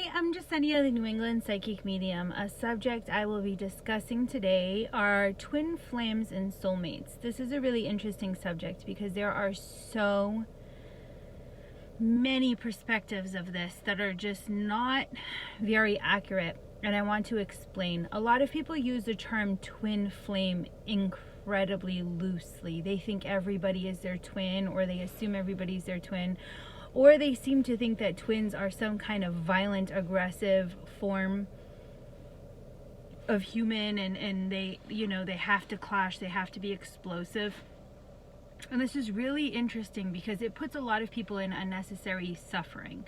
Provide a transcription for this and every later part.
Hi, I'm Jessenia, the New England Psychic Medium. A subject I will be discussing today are twin flames and soulmates. This is a really interesting subject because there are so many perspectives of this that are just not very accurate, and I want to explain. A lot of people use the term twin flame incredibly loosely. They think everybody is their twin, or they assume everybody's their twin, or they seem to think that twins are some kind of violent, aggressive form of human, and they, they have to clash, they have to be explosive. And this is really interesting because it puts a lot of people in unnecessary suffering.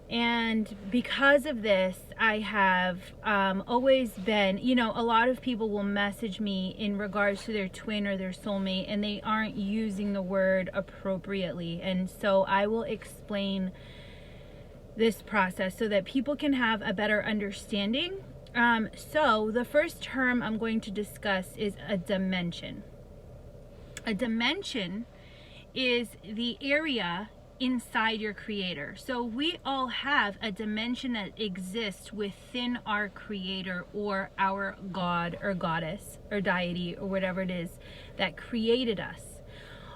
And because of this, I have always been, a lot of people will message me in regards to their twin or their soulmate, and they aren't using the word appropriately. And so I will explain this process so that people can have a better understanding. So the first term I'm going to discuss is a dimension. A dimension is the area inside your creator. So we all have a dimension that exists within our creator, or our god or goddess or deity or whatever it is that created us.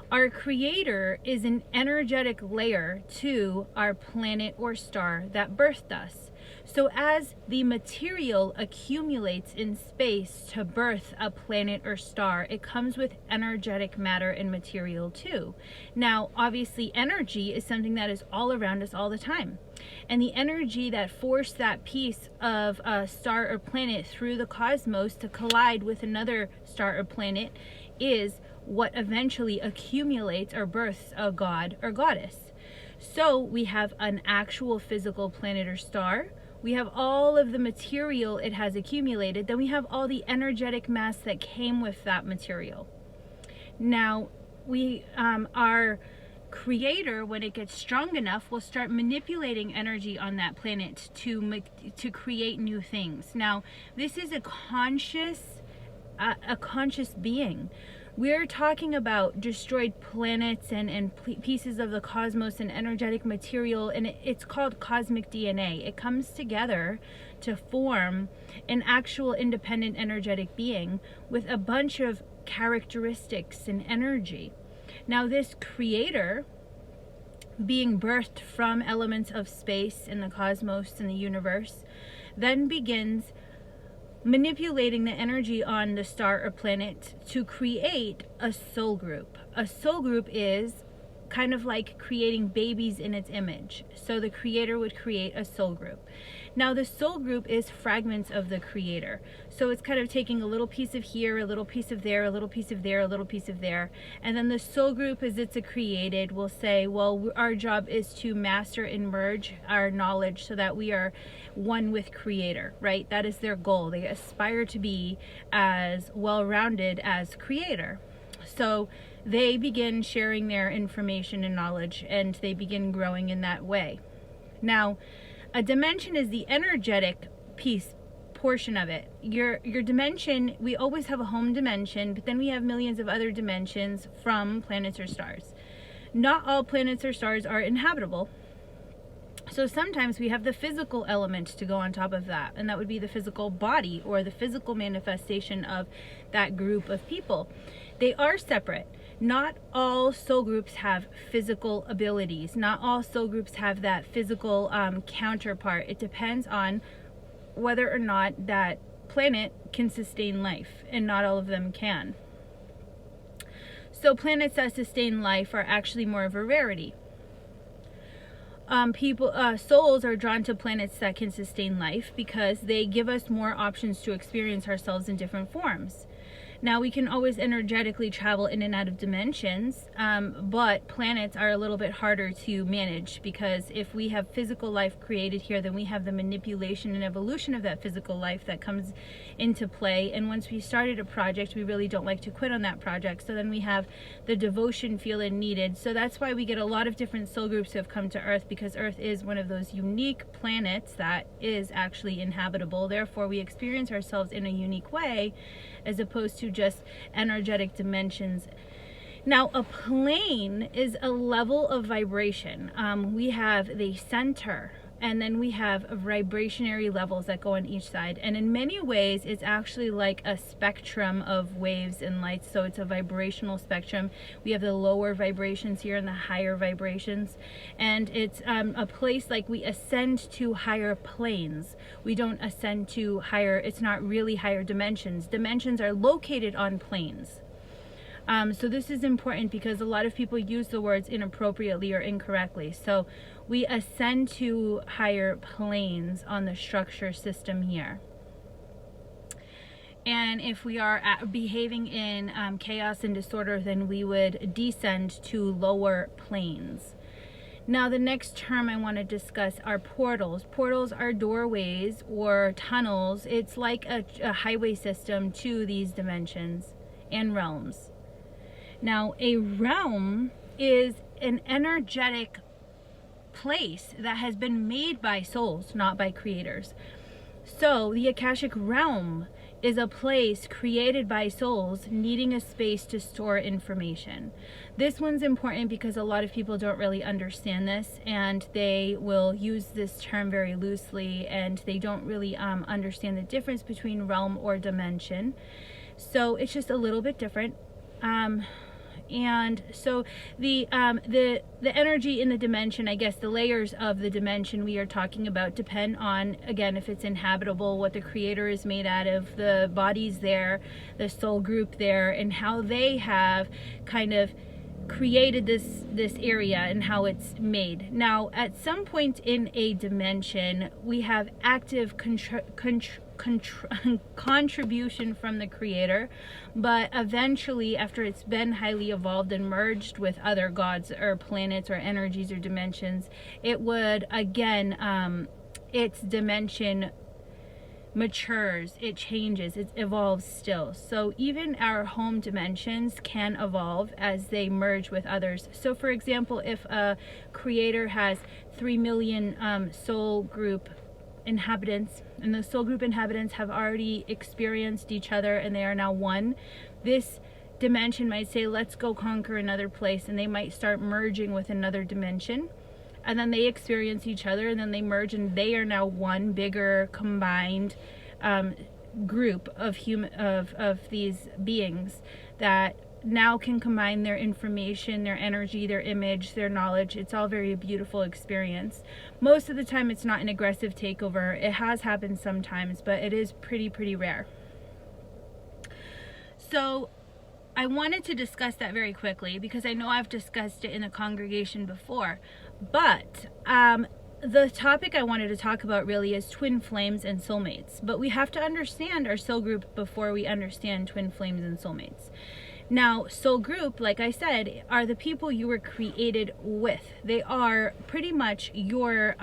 Our creator is an energetic layer to our planet or star that birthed us. So as the material accumulates in space to birth a planet or star, it comes with energetic matter and material too. Now, obviously, energy is something that is all around us all the time. And the energy that forced that piece of a star or planet through the cosmos to collide with another star or planet is what eventually accumulates or births a god or goddess. So we have an actual physical planet or star. We have all of the material it has accumulated. Then we have all the energetic mass that came with that material. Now, our creator, when it gets strong enough, will start manipulating energy on that planet to create new things. Now, this is a conscious being. We're talking about destroyed planets and pieces of the cosmos and energetic material, and it's called cosmic DNA. It comes together to form an actual independent energetic being with a bunch of characteristics and energy. Now, this creator, being birthed from elements of space and the cosmos and the universe, then begins manipulating the energy on the star or planet to create a soul group. A soul group is kind of like creating babies in its image. So the creator would create a soul group. Now, the soul group is fragments of the creator. So it's kind of taking a little piece of here, a little piece of there, a little piece of there, a little piece of there. And then the soul group, as it's created, will say, well, our job is to master and merge our knowledge so that we are one with creator, right? That is their goal. They aspire to be as well-rounded as creator. So they begin sharing their information and knowledge, and they begin growing in that way. Now, a dimension is the energetic portion of it. Your dimension, we always have a home dimension, but then we have millions of other dimensions from planets or stars. Not all planets or stars are inhabitable. So sometimes we have the physical element to go on top of that, and that would be the physical body or the physical manifestation of that group of people. They are separate. Not all soul groups have physical abilities. Not all soul groups have that physical counterpart. It depends on whether or not that planet can sustain life, and not all of them can. So planets that sustain life are actually more of a rarity. Souls are drawn to planets that can sustain life because they give us more options to experience ourselves in different forms. Now, we can always energetically travel in and out of dimensions, but planets are a little bit harder to manage, because if we have physical life created here, then we have the manipulation and evolution of that physical life that comes into play. And once we started a project, we really don't like to quit on that project. So then we have the devotion feeling needed. So that's why we get a lot of different soul groups who have come to Earth, because Earth is one of those unique planets that is actually inhabitable. Therefore, we experience ourselves in a unique way, as opposed to just energetic dimensions. Now, a plane is a level of vibration. We have the center and then we have vibrationary levels that go on each side. And in many ways, it's actually like a spectrum of waves and lights. So it's a vibrational spectrum. We have the lower vibrations here and the higher vibrations. And it's a place like we ascend to higher planes. We don't ascend to higher, it's not really higher dimensions. Dimensions are located on planes. So this is important because a lot of people use the words inappropriately or incorrectly. So we ascend to higher planes on the structure system here. And if we are behaving in chaos and disorder, then we would descend to lower planes. Now, the next term I want to discuss are portals. Portals are doorways or tunnels. It's like a highway system to these dimensions and realms. Now, a realm is an energetic place that has been made by souls, not by creators. So the Akashic Realm is a place created by souls needing a space to store information. This one's important because a lot of people don't really understand this, and they will use this term very loosely, and they don't really understand the difference between realm or dimension. So it's just a little bit different. And so the energy in the dimension, I guess the layers of the dimension we are talking about depend on, again, if it's inhabitable, what the creator is made out of, the bodies there, the soul group there, and how they have kind of created this area and how it's made. Now, at some point in a dimension, we have active contribution from the creator, but eventually, after it's been highly evolved and merged with other gods or planets or energies or dimensions, it would again its dimension matures, it changes, it evolves still. So even our home dimensions can evolve as they merge with others. So for example, if a creator has 3 million soul group inhabitants, and the soul group inhabitants have already experienced each other and they are now one, this dimension might say, let's go conquer another place, and they might start merging with another dimension, and then they experience each other, and then they merge, and they are now one bigger combined group of these beings that now can combine their information, their energy, their image, their knowledge. It's all very beautiful experience. Most of the time it's not an aggressive takeover. It has happened sometimes, but it is pretty rare. So I wanted to discuss that very quickly because I know I've discussed it in the congregation before, but the topic I wanted to talk about really is twin flames and soulmates. But we have to understand our soul group before we understand twin flames and soulmates. Now, soul group, like I said, are the people you were created with. They are pretty much your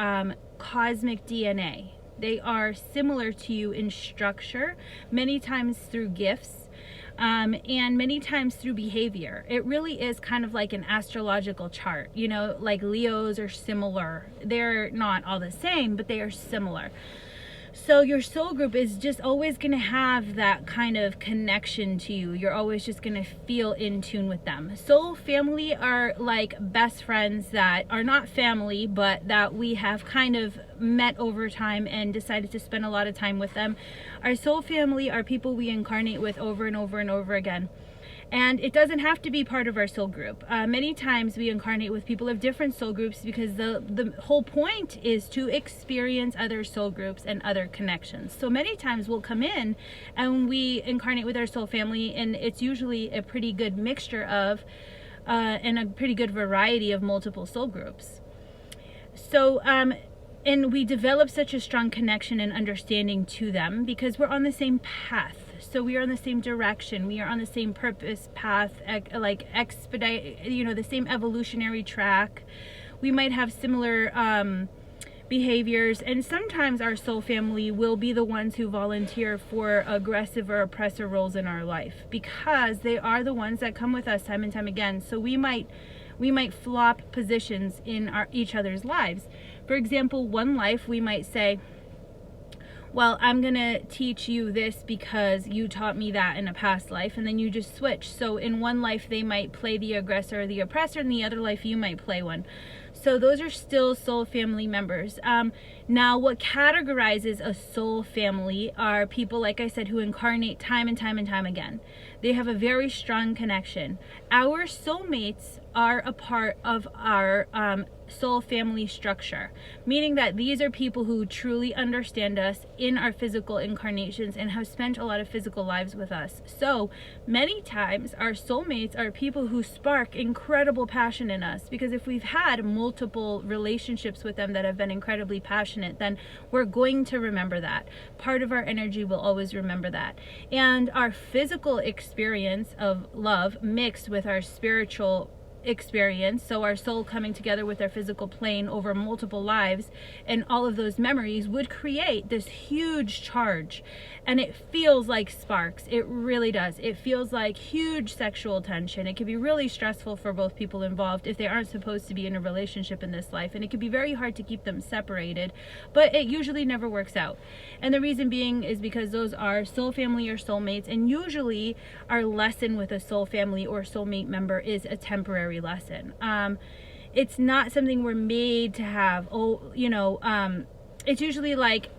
cosmic DNA. They are similar to you in structure, many times through gifts, and many times through behavior. It really is kind of like an astrological chart. You know, like Leos are similar. They're not all the same, but they are similar. So your soul group is just always going to have that kind of connection to you. You're always just going to feel in tune with them. Soul family are like best friends that are not family, but that we have kind of met over time and decided to spend a lot of time with them. Our soul family are people we incarnate with over and over and over again. And it doesn't have to be part of our soul group. Many times we incarnate with people of different soul groups because the whole point is to experience other soul groups and other connections. So many times we'll come in and we incarnate with our soul family, and it's usually a pretty good mixture of and a pretty good variety of multiple soul groups. So and we develop such a strong connection and understanding to them because we're on the same path. So we are on the same direction. We are on the same purpose path, like expedite, you know, the same evolutionary track. We might have similar behaviors, and sometimes our soul family will be the ones who volunteer for aggressive or oppressor roles in our life because they are the ones that come with us time and time again. So we might flop positions in each other's lives. For example, one life we might say, well, I'm going to teach you this because you taught me that in a past life, and then you just switch. So in one life, they might play the aggressor or the oppressor, and in the other life, you might play one. So those are still soul family members. Now, what categorizes a soul family are people, like I said, who incarnate time and time and time again. They have a very strong connection. Our soulmates are a part of our soul family structure, meaning that these are people who truly understand us in our physical incarnations and have spent a lot of physical lives with us. So many times our soulmates are people who spark incredible passion in us, because if we've had multiple relationships with them that have been incredibly passionate, then we're going to remember that. Part of our energy will always remember that. And our physical experience of love mixed with our spiritual experience, so our soul coming together with our physical plane over multiple lives, and all of those memories would create this huge charge, and it feels like sparks. It really does. It feels like huge sexual tension. It can be really stressful for both people involved if they aren't supposed to be in a relationship in this life, and it can be very hard to keep them separated, but it usually never works out. And the reason being is because those are soul family or soulmates, and usually our lesson with a soul family or soulmate member is a temporary lesson. It's not something we're made to have. It's usually like,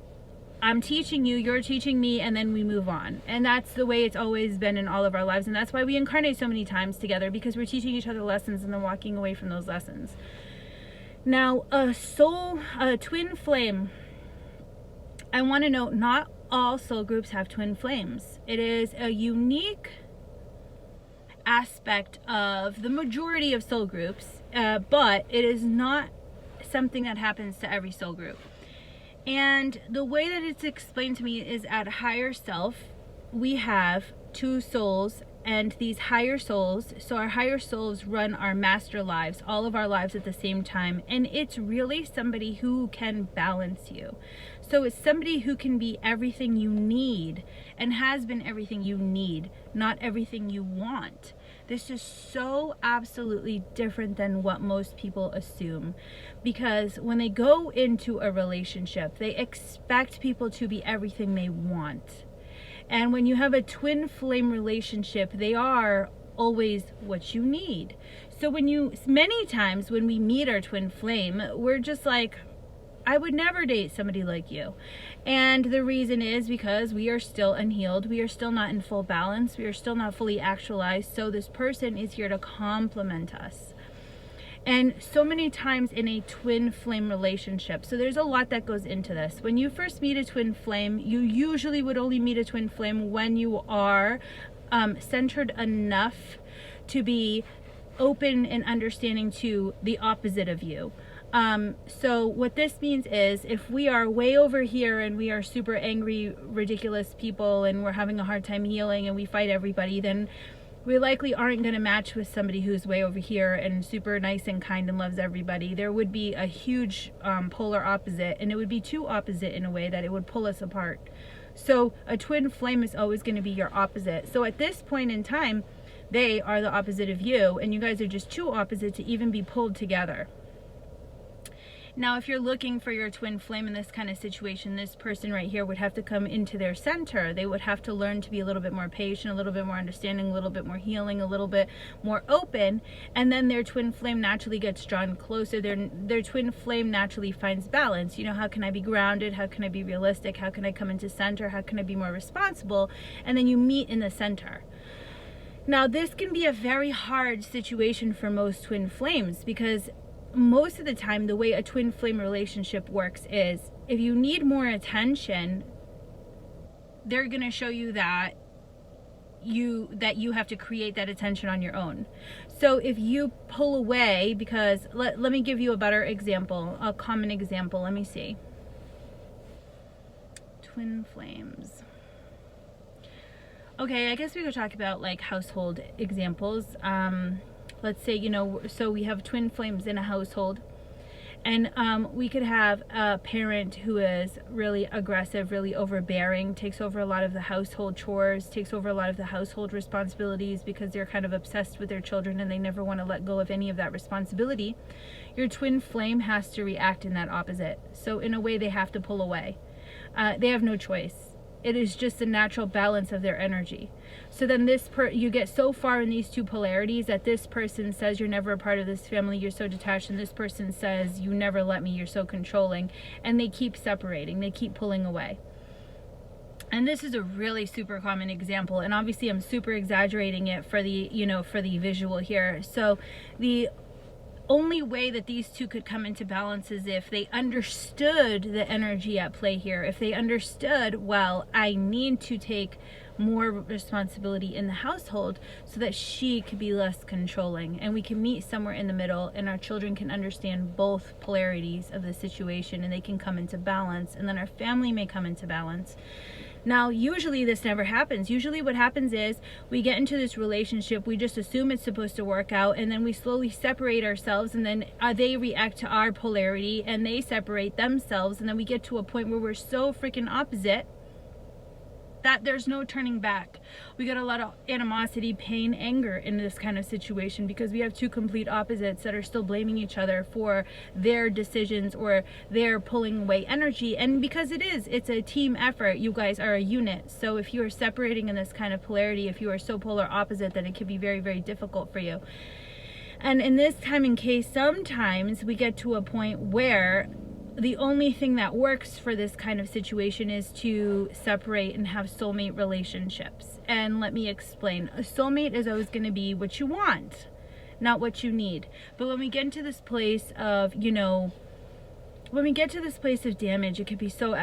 I'm teaching you, you're teaching me, and then we move on. And that's the way it's always been in all of our lives. And that's why we incarnate so many times together, because we're teaching each other lessons and then walking away from those lessons. Now, a twin flame. I want to note, not all soul groups have twin flames. It is a unique aspect of the majority of soul groups, but it is not something that happens to every soul group. And the way that it's explained to me is, at higher self, we have two souls, and these higher souls, so our higher souls run our master lives, all of our lives at the same time, and it's really somebody who can balance you. So it's somebody who can be everything you need, and has been everything you need, not everything you want. This is so absolutely different than what most people assume, because when they go into a relationship, they expect people to be everything they want. And when you have a twin flame relationship, they are always what you need. So many times when we meet our twin flame, we're just like, I would never date somebody like you. And the reason is because we are still unhealed. We are still not in full balance. We are still not fully actualized. So this person is here to complement us. And so many times in a twin flame relationship, so there's a lot that goes into this. When you first meet a twin flame, you usually would only meet a twin flame when you are centered enough to be open and understanding to the opposite of you. So what this means is, if we are way over here and we are super angry, ridiculous people, and we're having a hard time healing and we fight everybody, then we likely aren't going to match with somebody who's way over here and super nice and kind and loves everybody. There would be a huge polar opposite, and it would be too opposite in a way that it would pull us apart. So a twin flame is always going to be your opposite. So at this point in time, they are the opposite of you, and you guys are just too opposite to even be pulled together. Now, if you're looking for your twin flame in this kind of situation, this person right here would have to come into their center. They would have to learn to be a little bit more patient, a little bit more understanding, a little bit more healing, a little bit more open, and then their twin flame naturally gets drawn closer. Their twin flame naturally finds balance. You know, how can I be grounded? How can I be realistic? How can I come into center? How can I be more responsible? And then you meet in the center. Now, this can be a very hard situation for most twin flames, because most of the time, the way a twin flame relationship works is, if you need more attention, they're going to show you that you have to create that attention on your own. So if you pull away, because let me give you a better example, a common example. Let me see. Twin flames. Okay, I guess we could talk about like household examples. Let's say, so we have twin flames in a household, and we could have a parent who is really aggressive, really overbearing, takes over a lot of the household chores, takes over a lot of the household responsibilities because they're kind of obsessed with their children and they never want to let go of any of that responsibility. Your twin flame has to react in that opposite. So in a way, they have to pull away. They have no choice. It is just the natural balance of their energy. So then you get so far in these two polarities that this person says you're never a part of this family, you're so detached, and this person says you never let me, you're so controlling, and they keep separating, they keep pulling away. And this is a really super common example, and obviously I'm super exaggerating it for the, you know, for the visual here. So the only way that these two could come into balance is if they understood the energy at play here. If they understood, well, I need to take more responsibility in the household so that she could be less controlling, and we can meet somewhere in the middle, and our children can understand both polarities of the situation, and they can come into balance, and then our family may come into balance. Now, usually this never happens. Usually what happens is we get into this relationship, we just assume it's supposed to work out, and then we slowly separate ourselves, and then they react to our polarity, and they separate themselves, and then we get to a point where we're so freaking opposite that there's no turning back. We get a lot of animosity, pain, anger in this kind of situation because we have two complete opposites that are still blaming each other for their decisions or their pulling away energy. And because it's a team effort, you guys are a unit. So if you are separating in this kind of polarity, if you are so polar opposite, then it can be very, very difficult for you. And in this time and case, sometimes we get to a point where the only thing that works for this kind of situation is to separate and have soulmate relationships. And let me explain. A soulmate is always going to be what you want, not what you need. But when we get into this place of, you know, when we get to this place of damage, it could be so